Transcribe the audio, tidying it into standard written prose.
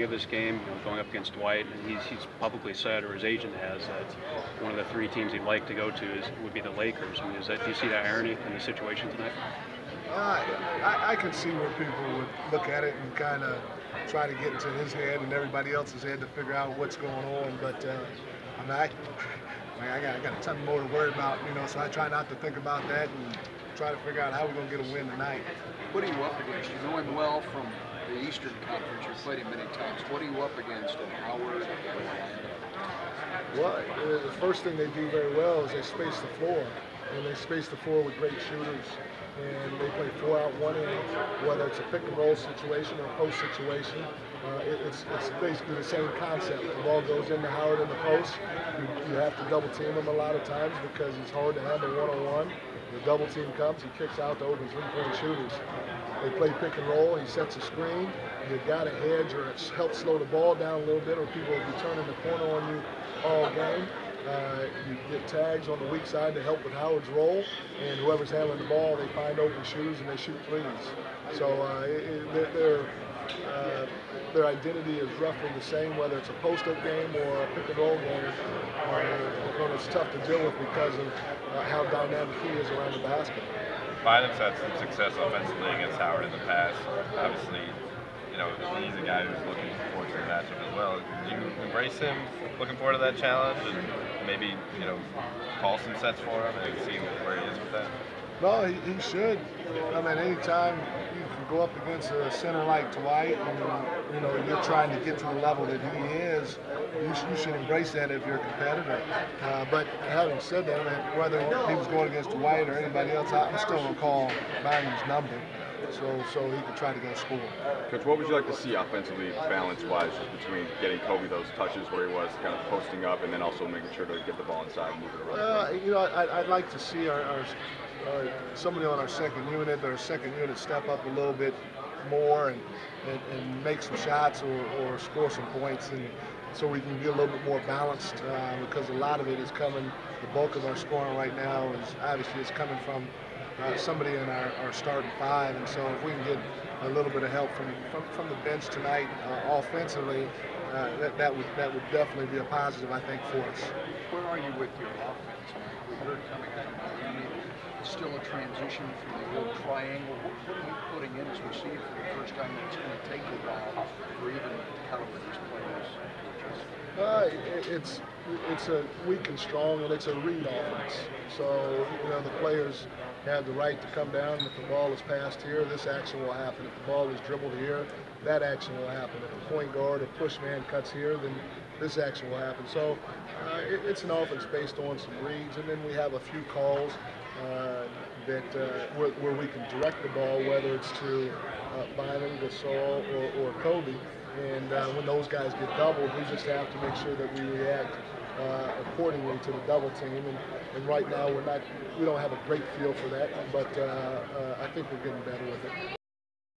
beginning of this game, going up against Dwight, and he's publicly said, or his agent has, that one of the three teams he'd like to go to would be the Lakers. I mean, do you see that irony in the situation tonight? I can see where people would look at it and kind of try to get into his head and everybody else's head to figure out what's going on. But I got a ton more to worry about, so I try not to think about that and try to figure out how we're going to get a win tonight. What are you up against? You know him well from the Eastern Conference. You've played him many times. What are you up against in Howard and Orlando? Well, the first thing they do very well is they space the floor. And they space the floor with great shooters. And they play 4 out, 1 in, whether it's a pick and roll situation or a post situation. It's basically the same concept. The ball goes into Howard in the post. You have to double team him a lot of times because he's hard to handle one-on-one. The double team comes, he kicks out to open 3-point shooters. They play pick and roll, he sets a screen. You've got a hedge or help slow the ball down a little bit, or people will be turning the corner on you all game. You get tags on the weak side to help with Howard's roll, and whoever's handling the ball, they find open shooters and they shoot threes. So their identity is roughly the same, whether it's a post-up game or a pick and roll game. And it's tough to deal with because of how dynamic he is around the basket. Bynum's had some success offensively against Howard in the past. Obviously, he's a guy who's looking forward to the matchup as well. Do you embrace him, looking forward to that challenge, and maybe, call some sets for him and see where he is with that? No, he should. I mean, anytime you can go up against a center like Dwight and, you're trying to get to the level that he is, you should embrace that if you're a competitor. But having said that, I mean, whether he was going against Dwight or anybody else, I'm still going to call Bynum's number so he can try to go score. Coach, what would you like to see offensively, balance-wise, between getting Kobe those touches where he was kind of posting up and then also making sure to get the ball inside and move it around? I'd like to see somebody on our second unit step up a little bit more and make some shots or score some points, and so we can be a little bit more balanced because a lot of it is coming, the bulk of our scoring right now is obviously coming from somebody in our starting five, and so if we can get a little bit of help from the bench tonight offensively, that would definitely be a positive, I think, for us. Where are you with your offense? We heard coming out of Miami, it's still a transition from the old triangle. What are you putting in as we see it for the first time? It's going to take a while for even the caliber of these players. It's a weak and strong, and it's a read offense. So the players have the right to come down. If the ball is passed here, this action will happen. If the ball is dribbled here, that action will happen. If the point guard or push man cuts here, then this action will happen. So it's an offense based on some reads, and then we have a few calls where we can direct the ball, whether it's to Bynum, Gasol, or Kobe. And when those guys get doubled, we just have to make sure that we react accordingly to the double team. And right now we don't have a great feel for that, but I think we're getting better with it.